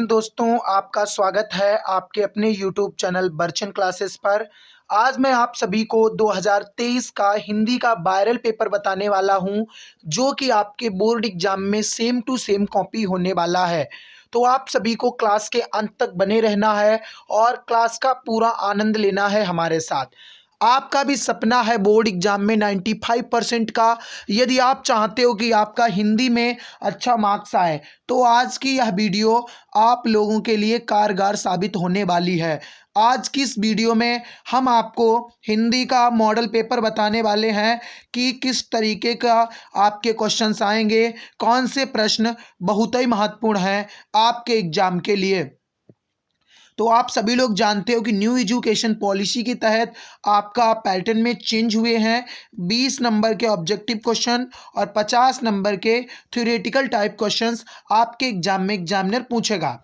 दोस्तों, आपका स्वागत है आपके अपने यूट्यूब चैनल बर्चन क्लासेस पर। आज मैं आप सभी को 2023 का हिंदी का वायरल पेपर बताने वाला हूं, जो कि आपके बोर्ड एग्जाम में सेम टू सेम कॉपी होने वाला है। तो आप सभी को क्लास के अंत तक बने रहना है और क्लास का पूरा आनंद लेना है हमारे साथ। आपका भी सपना है बोर्ड एग्जाम में 95% का। यदि आप चाहते हो कि आपका हिंदी में अच्छा मार्क्स आए, तो आज की यह वीडियो आप लोगों के लिए कारगर साबित होने वाली है। आज की इस वीडियो में हम आपको हिंदी का मॉडल पेपर बताने वाले हैं कि किस तरीके का आपके क्वेश्चंस आएंगे, कौन से प्रश्न बहुत ही महत्वपूर्ण हैं आपके एग्जाम के लिए। तो आप सभी लोग जानते हो कि न्यू एजुकेशन पॉलिसी के तहत आपका पैटर्न में चेंज हुए हैं। 20 नंबर के ऑब्जेक्टिव क्वेश्चन और 50 नंबर के थ्योरेटिकल टाइप क्वेश्चंस आपके एग्जाम में एग्जामिनर पूछेगा,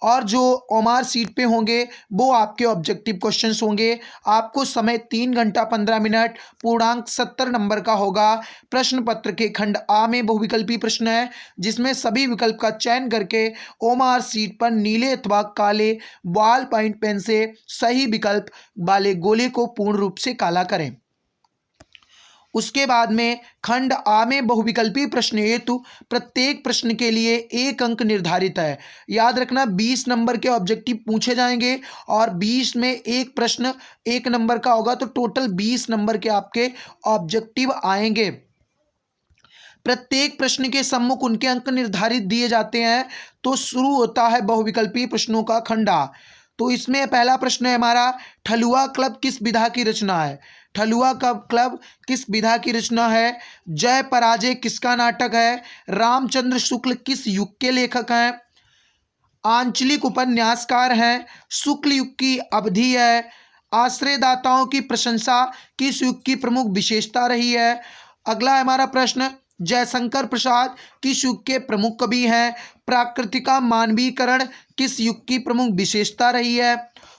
और जो ओमार सीट पे होंगे वो आपके ऑब्जेक्टिव क्वेश्चंस होंगे। आपको समय 3 घंटा 15 मिनट, पूर्णांक 70 नंबर का होगा। प्रश्न पत्र के खंड आ में बहुविकल्पी प्रश्न है, जिसमें सभी विकल्प का चयन करके ओमार सीट पर नीले अथवा काले बॉल पॉइंट पेन से सही विकल्प वाले गोले को पूर्ण रूप से काला करें। उसके बाद में खंड आ में बहुविकल्पी प्रश्न हेतु प्रत्येक प्रश्न के लिए 1 अंक निर्धारित है। याद रखना 20 नंबर के ऑब्जेक्टिव पूछे जाएंगे और 20 में एक प्रश्न 1 नंबर का होगा, तो टोटल 20 नंबर के आपके ऑब्जेक्टिव आएंगे। प्रत्येक प्रश्न के सम्मुख उनके अंक निर्धारित दिए जाते हैं। तो शुरू होता है बहुविकल्पी प्रश्नों का खंड आ। तो इसमें पहला प्रश्न है हमारा, ठलुआ क्लब किस विधा की रचना है। ठलुआ क्लब किस विधा की रचना है। जय पराजय किसका नाटक है। रामचंद्र शुक्ल किस युग के लेखक हैं। आंचलिक उपन्यासकार हैं। शुक्ल युग की अवधि है। आश्रयदाताओं की प्रशंसा किस युग की प्रमुख विशेषता रही है। अगला है हमारा प्रश्न, जयशंकर प्रसाद किस युग के प्रमुख कवि हैं। प्राकृतिका मानवीकरण किस युग की प्रमुख विशेषता रही है।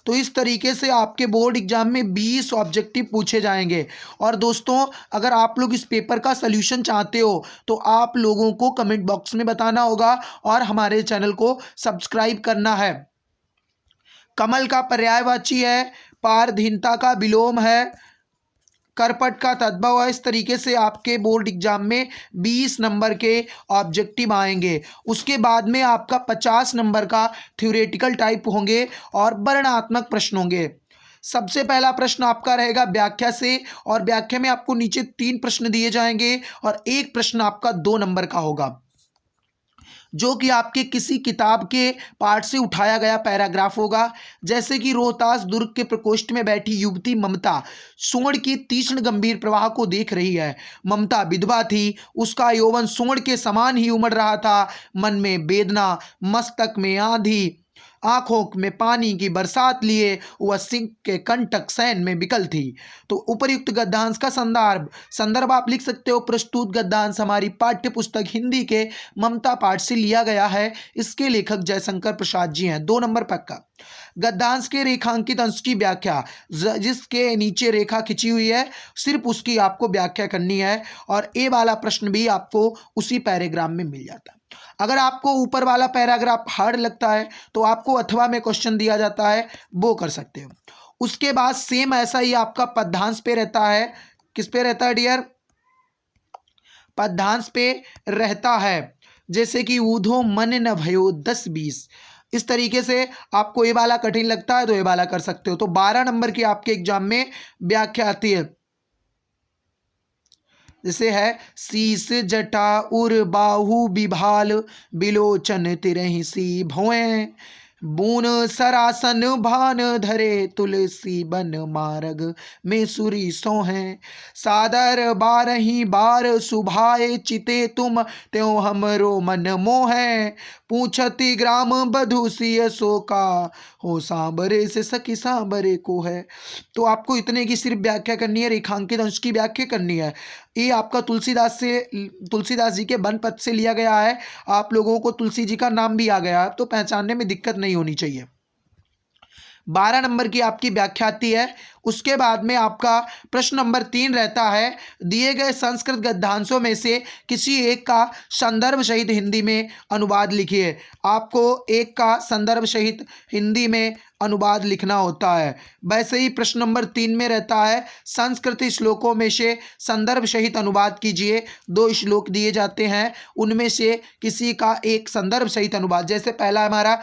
तो इस तरीके से आपके बोर्ड एग्जाम में 20 ऑब्जेक्टिव पूछे जाएंगे। और दोस्तों, अगर आप लोग इस पेपर का सल्यूशन चाहते हो तो आप लोगों को कमेंट बॉक्स में बताना होगा और हमारे चैनल को सब्सक्राइब करना है। कमल का पर्यायवाची है। पारधीनता का विलोम है। करपट का तद्भव है। इस तरीके से आपके बोर्ड एग्जाम में 20 नंबर के ऑब्जेक्टिव आएंगे। उसके बाद में आपका 50 नंबर का थ्योरेटिकल टाइप होंगे और वर्णनात्मक प्रश्न होंगे। सबसे पहला प्रश्न आपका रहेगा व्याख्या से, और व्याख्या में आपको नीचे 3 प्रश्न दिए जाएंगे और एक प्रश्न आपका 2 नंबर का होगा, जो कि आपके किसी किताब के पाठ से उठाया गया पैराग्राफ होगा। जैसे कि रोहतास दुर्ग के प्रकोष्ठ में बैठी युवती ममता सूंड की तीक्ष्ण गंभीर प्रवाह को देख रही है। ममता विधवा थी, उसका यौवन सूंड के समान ही उमड़ रहा था। मन में वेदना, मस्तक में आंधी, आंखों में पानी की बरसात लिए वह सिंह के कंटक सैन में विकल थी। तो उपयुक्त गद्यांश का संदर्भ संदर्भ आप लिख सकते हो। प्रस्तुत गद्यांश हमारी पाठ्य पुस्तक हिंदी के ममता पाठ से लिया गया है। इसके लेखक जयशंकर प्रसाद जी हैं। 2 नंबर पक्का। गद्यांश के रेखांकित अंश की व्याख्या, जिसके नीचे रेखा खिंची हुई है सिर्फ उसकी आपको व्याख्या करनी है, और ए वाला प्रश्न भी आपको उसी पैराग्राफ में मिल जाता है। अगर आपको ऊपर वाला पैराग्राफ हार्ड लगता है तो आपको अथवा में क्वेश्चन दिया जाता है, वो कर सकते हो। उसके बाद सेम ऐसा ही आपका पद्यांश पे रहता है। किस पे रहता है डियर? पद्यांश पे रहता है। जैसे कि ऊधो मन न भयो 10-20। इस तरीके से आपको ये वाला कठिन लगता है तो ये वाला कर सकते हो। तो 12 नंबर की आपके एग्जाम में व्याख्या आती है। जैसे है, शीस जटा उर बाहु बिभाल बिलोचन तिरहि सी भौएं बून सरासन भान धरे तुलसी बन मार्ग में सुरी सोहें सादर बारही बार सुभाए चिते तुम त्यों हमरो मन मोहे पूछती ग्राम बधु सिय शोका हो सांबरे से सखी सांबरे को है। तो आपको इतने की सिर्फ व्याख्या करनी है, रेखांकित अंश की व्याख्या करनी है। ये आपका तुलसीदास जी के वन पद से लिया गया है। आप लोगों को तुलसी जी का नाम भी आ गया तो पहचानने में दिक्कत नहीं होनी चाहिए। 12 नंबर की आपकी व्याख्या आती है। उसके बाद में आपका प्रश्न नंबर 3 रहता है, दिए गए संस्कृत गद्यांशों में से किसी एक का संदर्भ सहित हिंदी में अनुवाद लिखिए। आपको एक का संदर्भ सहित हिंदी में अनुवाद लिखना होता है। वैसे ही प्रश्न नंबर 3 में रहता है, संस्कृत श्लोकों में से संदर्भ सहित अनुवाद कीजिए। 2 श्लोक दिए जाते हैं, उनमें से किसी का एक संदर्भ सहित अनुवाद। जैसे पहला हमारा,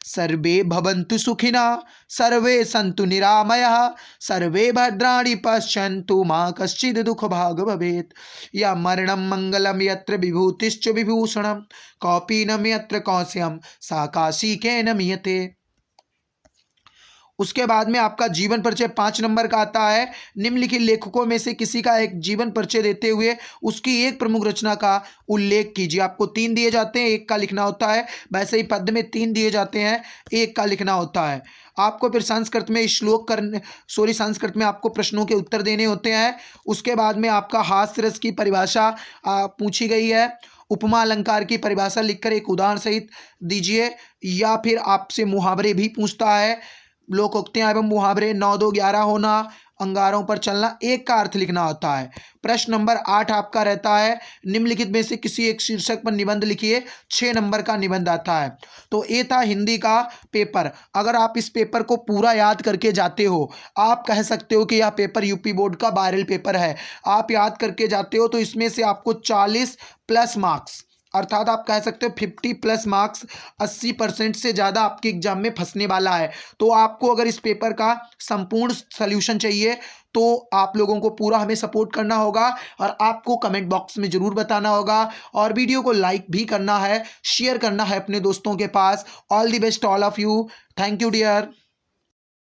सर्वे भवन्तु सुखिनः सर्वे सन्तु निरामयः सर्वे भद्राणि पश्यन्तु मा कश्चित् दुःखभाग् भवेत्। या मरणं मंगलम यत्र विभूतिश्च विभूषणं कौपीनं यत्र कौशयं सा काशिकेन मीयते। उसके बाद में आपका जीवन परिचय 5 नंबर का आता है। निम्नलिखित लेखकों में से किसी का एक जीवन परिचय देते हुए उसकी एक प्रमुख रचना का उल्लेख कीजिए। आपको 3 दिए जाते हैं, एक का लिखना होता है। वैसे ही पद्य में 3 दिए जाते हैं, एक का लिखना होता है। आपको फिर संस्कृत में संस्कृत में आपको प्रश्नों के उत्तर देने होते हैं। उसके बाद में आपका हास्य रस की परिभाषा पूछी गई है। उपमा अलंकार की परिभाषा लिखकर एक उदाहरण सहित दीजिए। या फिर आपसे मुहावरे भी पूछता है। लोकोक्तियां एवं मुहावरे 9, 2, 11 होना, अंगारों पर चलना, एक का अर्थ लिखना होता है। प्रश्न नंबर 8 आपका रहता है, निम्नलिखित में से किसी एक शीर्षक पर निबंध लिखिए। 6 नंबर का निबंध आता है। तो ये था हिंदी का पेपर। अगर आप इस पेपर को पूरा याद करके जाते हो, आप कह सकते हो कि यह पेपर यूपी बोर्ड का वायरल पेपर है। आप याद करके जाते हो तो इसमें से आपको 40 प्लस मार्क्स, अर्थात आप कह सकते हो 50 प्लस मार्क्स, 80% से ज़्यादा आपके एग्जाम में फंसने वाला है। तो आपको अगर इस पेपर का संपूर्ण सल्यूशन चाहिए तो आप लोगों को पूरा हमें सपोर्ट करना होगा और आपको कमेंट बॉक्स में ज़रूर बताना होगा और वीडियो को लाइक भी करना है, शेयर करना है अपने दोस्तों के पास। All the best all of you. Thank you dear.